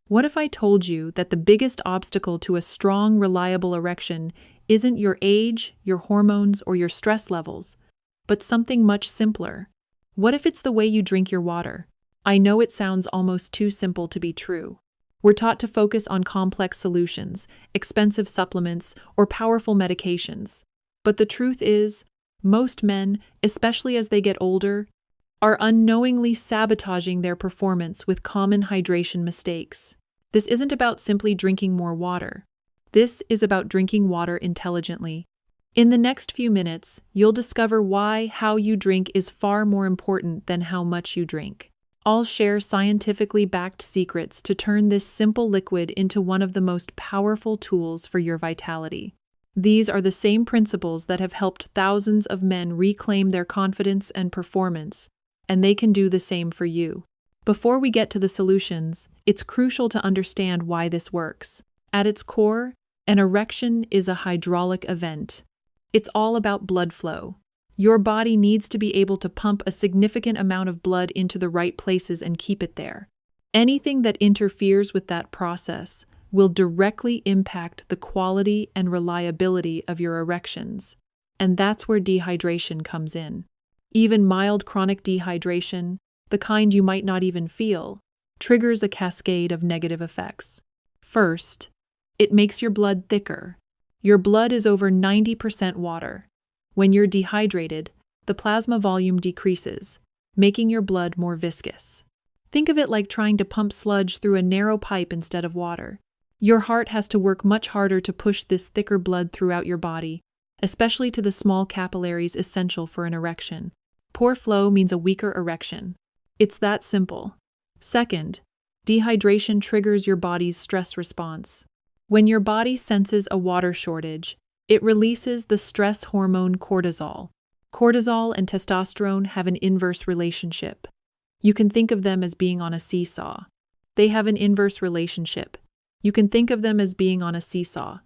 What if I told you that the biggest obstacle to a strong, reliable erection isn't your age, your hormones, or your stress levels, but something much simpler? What if it's the way you drink your water? I know it sounds almost too simple to be true. We're taught to focus on complex solutions, expensive supplements, or powerful medications. But the truth is, most men, especially as they get older, are unknowingly sabotaging their performance with common hydration mistakes. This isn't about simply drinking more water. This is about drinking water intelligently. In the next few minutes, you'll discover why how you drink is far more important than how much you drink. I'll share scientifically backed secrets to turn this simple liquid into one of the most powerful tools for your vitality. These are the same principles that have helped thousands of men reclaim their confidence and performance, and they can do the same for you. Before we get to the solutions, it's crucial to understand why this works. At its core, an erection is a hydraulic event. It's all about blood flow. Your body needs to be able to pump a significant amount of blood into the right places and keep it there. Anything that interferes with that process will directly impact the quality and reliability of your erections. And that's where dehydration comes in. Even mild chronic dehydration, the kind you might not even feel, triggers a cascade of negative effects. First, it makes your blood thicker. Your blood is over 90% water. When you're dehydrated, the plasma volume decreases, making your blood more viscous. Think of it like trying to pump sludge through a narrow pipe instead of water. Your heart has to work much harder to push this thicker blood throughout your body, especially to the small capillaries essential for an erection. Poor flow means a weaker erection. It's that simple. Second, dehydration triggers your body's stress response. When your body senses a water shortage, it releases the stress hormone cortisol. Cortisol and testosterone have an inverse relationship. You can think of them as being on a seesaw. They have an inverse relationship. You can think of them as being on a seesaw.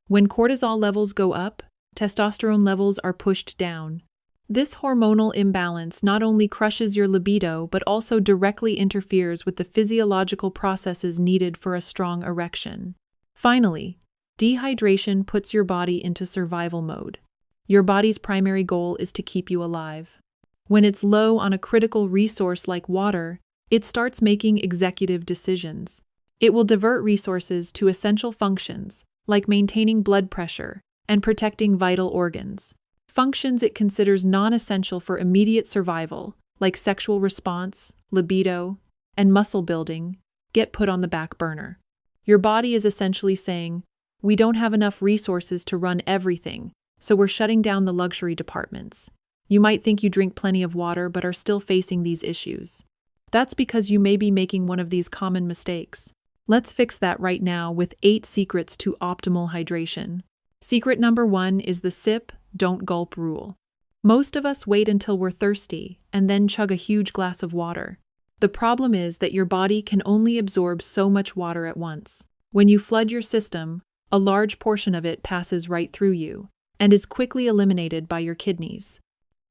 When cortisol levels go up, testosterone levels are pushed down. This hormonal imbalance not only crushes your libido but also directly interferes with the physiological processes needed for a strong erection. Finally, dehydration puts your body into survival mode. Your body's primary goal is to keep you alive. When it's low on a critical resource like water, it starts making executive decisions. It will divert resources to essential functions, like maintaining blood pressure and protecting vital organs. Functions it considers non-essential for immediate survival, like sexual response, libido, and muscle building, get put on the back burner. Your body is essentially saying, "We don't have enough resources to run everything, so we're shutting down the luxury departments." You might think you drink plenty of water but are still facing these issues. That's because you may be making one of these common mistakes. Let's fix that right now with 8 secrets to optimal hydration. Secret number 1 is the sip, don't gulp rule. Most of us wait until we're thirsty and then chug a huge glass of water. The problem is that your body can only absorb so much water at once. When you flood your system, a large portion of it passes right through you and is quickly eliminated by your kidneys.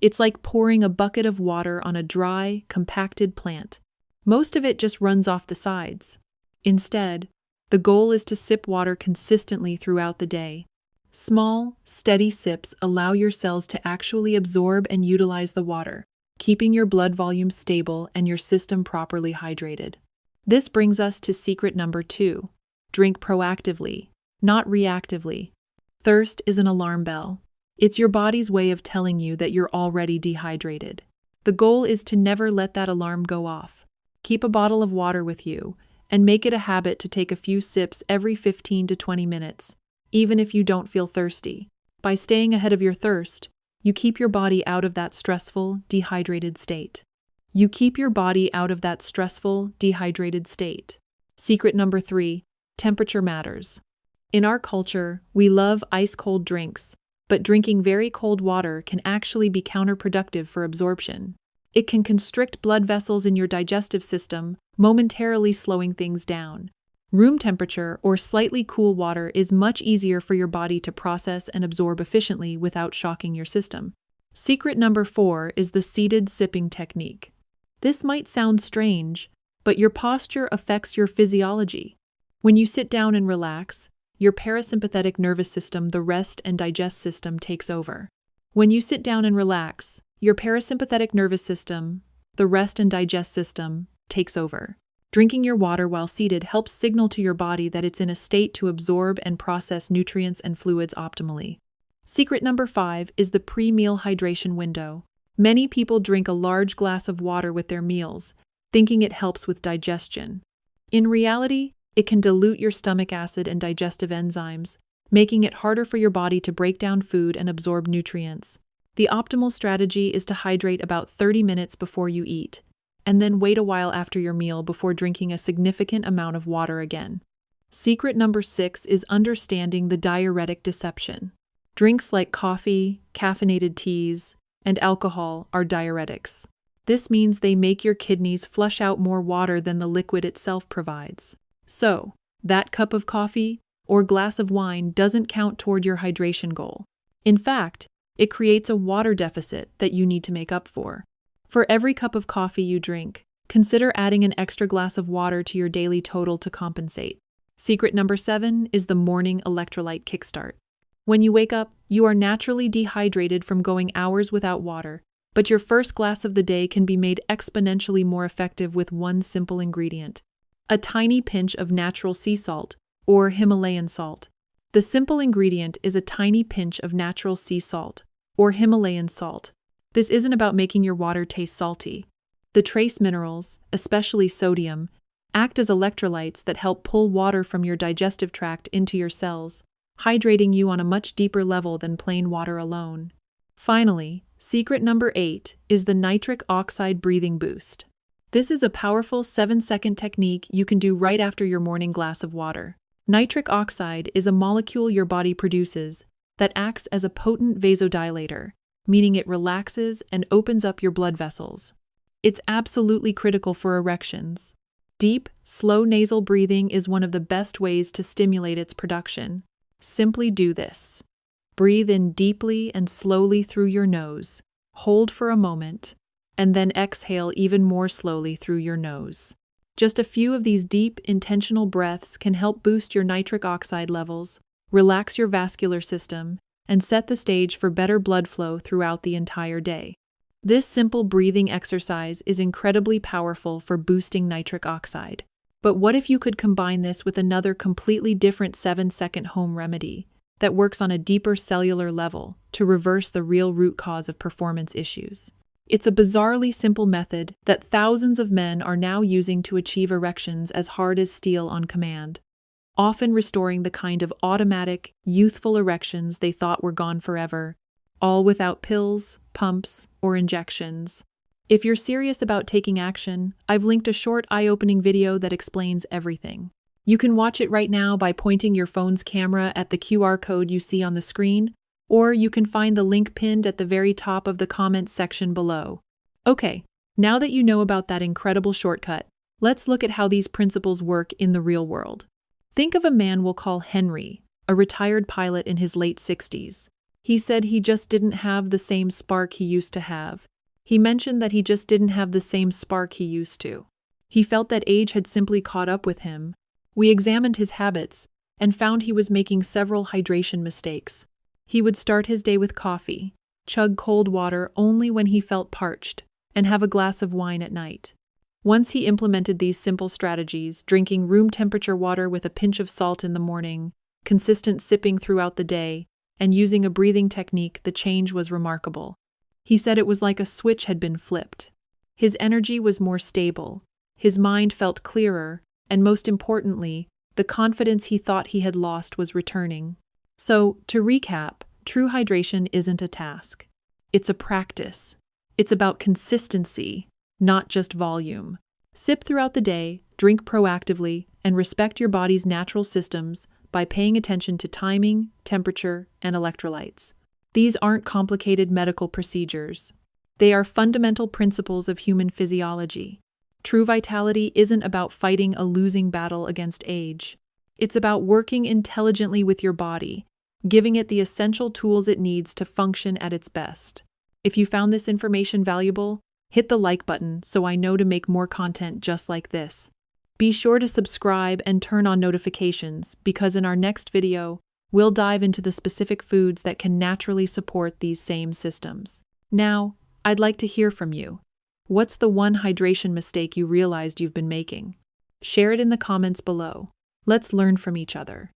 It's like pouring a bucket of water on a dry, compacted plant. Most of it just runs off the sides. Instead, the goal is to sip water consistently throughout the day. Small, steady sips allow your cells to actually absorb and utilize the water, keeping your blood volume stable and your system properly hydrated. This brings us to secret number 2. Drink proactively, not reactively. Thirst is an alarm bell. It's your body's way of telling you that you're already dehydrated. The goal is to never let that alarm go off. Keep a bottle of water with you, and make it a habit to take a few sips every 15 to 20 minutes, even if you don't feel thirsty. By staying ahead of your thirst, you keep your body out of that stressful, dehydrated state. Secret number 3, temperature matters. In our culture, we love ice-cold drinks, but drinking very cold water can actually be counterproductive for absorption. It can constrict blood vessels in your digestive system, momentarily slowing things down. Room temperature or slightly cool water is much easier for your body to process and absorb efficiently without shocking your system. Secret number 4 is the seated sipping technique. This might sound strange, but your posture affects your physiology. When you sit down and relax, your parasympathetic nervous system, the rest and digest system, takes over. When you sit down and relax, your parasympathetic nervous system, the rest and digest system, takes over. Drinking your water while seated helps signal to your body that it's in a state to absorb and process nutrients and fluids optimally. Secret number 5 is the pre-meal hydration window. Many people drink a large glass of water with their meals, thinking it helps with digestion. In reality, it can dilute your stomach acid and digestive enzymes, making it harder for your body to break down food and absorb nutrients. The optimal strategy is to hydrate about 30 minutes before you eat, and then wait a while after your meal before drinking a significant amount of water again. Secret number 6 is understanding the diuretic deception. Drinks like coffee, caffeinated teas, and alcohol are diuretics. This means they make your kidneys flush out more water than the liquid itself provides. So, that cup of coffee or glass of wine doesn't count toward your hydration goal. In fact, it creates a water deficit that you need to make up for. For every cup of coffee you drink, consider adding an extra glass of water to your daily total to compensate. Secret number 7 is the morning electrolyte kickstart. When you wake up, you are naturally dehydrated from going hours without water, but your first glass of the day can be made exponentially more effective with one simple ingredient: a tiny pinch of natural sea salt, or Himalayan salt. The simple ingredient is a tiny pinch of natural sea salt, or Himalayan salt. This isn't about making your water taste salty. The trace minerals, especially sodium, act as electrolytes that help pull water from your digestive tract into your cells, hydrating you on a much deeper level than plain water alone. Finally, secret number 8 is the nitric oxide breathing boost. This is a powerful 7-second technique you can do right after your morning glass of water. Nitric oxide is a molecule your body produces that acts as a potent vasodilator, meaning it relaxes and opens up your blood vessels. It's absolutely critical for erections. Deep, slow nasal breathing is one of the best ways to stimulate its production. Simply do this. Breathe in deeply and slowly through your nose, hold for a moment, and then exhale even more slowly through your nose. Just a few of these deep, intentional breaths can help boost your nitric oxide levels, relax your vascular system, and set the stage for better blood flow throughout the entire day. This simple breathing exercise is incredibly powerful for boosting nitric oxide. But what if you could combine this with another completely different 7-second home remedy that works on a deeper cellular level to reverse the real root cause of performance issues? It's a bizarrely simple method that thousands of men are now using to achieve erections as hard as steel on command, often restoring the kind of automatic, youthful erections they thought were gone forever, all without pills, pumps, or injections. If you're serious about taking action, I've linked a short eye-opening video that explains everything. You can watch it right now by pointing your phone's camera at the QR code you see on the screen, or you can find the link pinned at the very top of the comments section below. Okay, now that you know about that incredible shortcut, let's look at how these principles work in the real world. Think of a man we'll call Henry, a retired pilot in his late 60s. He said he just didn't have the same spark he used to have. He mentioned that he just didn't have the same spark he used to. He felt that age had simply caught up with him. We examined his habits and found he was making several hydration mistakes. He would start his day with coffee, chug cold water only when he felt parched, and have a glass of wine at night. Once he implemented these simple strategies, drinking room temperature water with a pinch of salt in the morning, consistent sipping throughout the day, and using a breathing technique, the change was remarkable. He said it was like a switch had been flipped. His energy was more stable, his mind felt clearer, and most importantly, the confidence he thought he had lost was returning. So, to recap, true hydration isn't a task. It's a practice. It's about consistency, not just volume. Sip throughout the day, drink proactively, and respect your body's natural systems by paying attention to timing, temperature, and electrolytes. These aren't complicated medical procedures. They are fundamental principles of human physiology. True vitality isn't about fighting a losing battle against age. It's about working intelligently with your body, giving it the essential tools it needs to function at its best. If you found this information valuable, Hit the like button so I know to make more content just like this. Be sure to subscribe and turn on notifications because in our next video, we'll dive into the specific foods that can naturally support these same systems. Now, I'd like to hear from you. What's the one hydration mistake you realized you've been making? Share it in the comments below. Let's learn from each other.